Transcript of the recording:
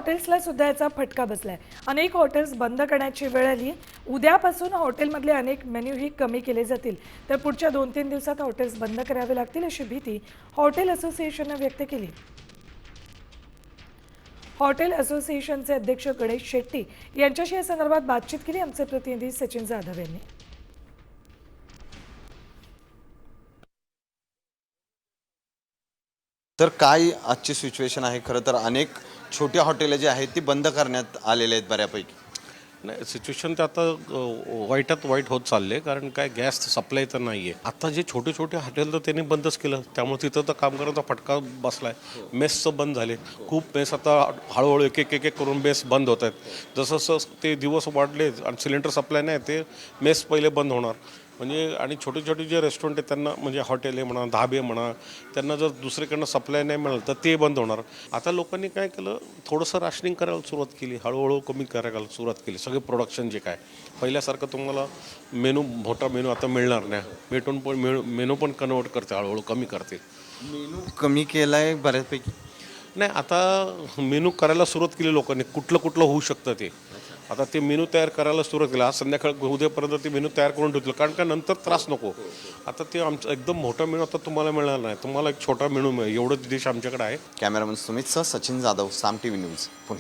हॉटेल्सला सुद्धा याचा फटका बसलाय. अनेक हॉटेल्स बंद करण्याची वेळ आली. उद्यापासून हॉटेलमधले अनेक मेन्यूही कमी केले जातील. तर पुढच्या 2-3 दिवसात हॉटेल्स बंद करावे लागतील अशी भीती हॉटेल असोसिएशनने व्यक्त केली. हॉटेल असोसिएशनचे अध्यक्ष गणेश शेट्टी यांच्याशी या संदर्भात बातचीत केली आमचे प्रतिनिधी सचिन जाधव यांनी. तर काय आजची सिच्युएशन आहे? खरं तर अनेक छोटी हॉटेलं जी आहेत ती बंद करण्यात आलेले आहेत बऱ्यापैकी. नाही, सिच्युएशन तर आता वाईटात वाईट होत चालले, कारण काय गॅस सप्लाय तर नाही आहे. आता जे छोटे छोटे हॉटेल तर त्यांनी बंदच केलं, त्यामुळे तिथं तर कामगारांचा फटका बसलाय. मेसचं बंद झाले, खूप मेस आता हळूहळू एक एक एक एक करून मेस बंद होत आहेत. जसं जसं ते दिवस वाढले आणि सिलेंडर सप्लाय नाही, ते मेस पहिले बंद होणार. म्हणजे आणि छोटे छोटे जे रेस्टॉरंट आहेत त्यांना, म्हणजे हॉटेल आहे म्हणा, धाबे म्हणा, त्यांना जर दुसरीकडनं सप्लाय नाही मिळालं तर ते बंद होणार. आता लोकांनी काय केलं, थोडंसं राशनिंग करायला सुरुवात केली, हळूहळू कमी करायला सुरुवात केली. सगळे प्रोडक्शन जे काय पहिल्यासारखं तुम्हाला मोठा मेनू आता मिळणार नाही. भेटून पण मेनू पण कन्वर्ट करते, हळूहळू कमी करते. मेनू कमी केलाय बऱ्यापैकी. नाही, आता मेनू करायला सुरुवात केली लोकांनी, कुठलं कुठलं होऊ शकतं ते. आता ते मेनू तयार करायला सुरुवात केली. आज संध्याकाळ उद्यापर्यंत ते मेनू तयार करून ठेवतील, कारण का नंतर त्रास नको. आता ते आमचं एकदम मोठा मेनू आता तुम्हाला मिळणार नाही, तुम्हाला एक छोटा मेनू मिळेल, एवढंच डिश आमच्याकडे आहे. कॅमेरामन सुमितसह सचिन जाधव, साम टीव्ही न्यूज, पुणे.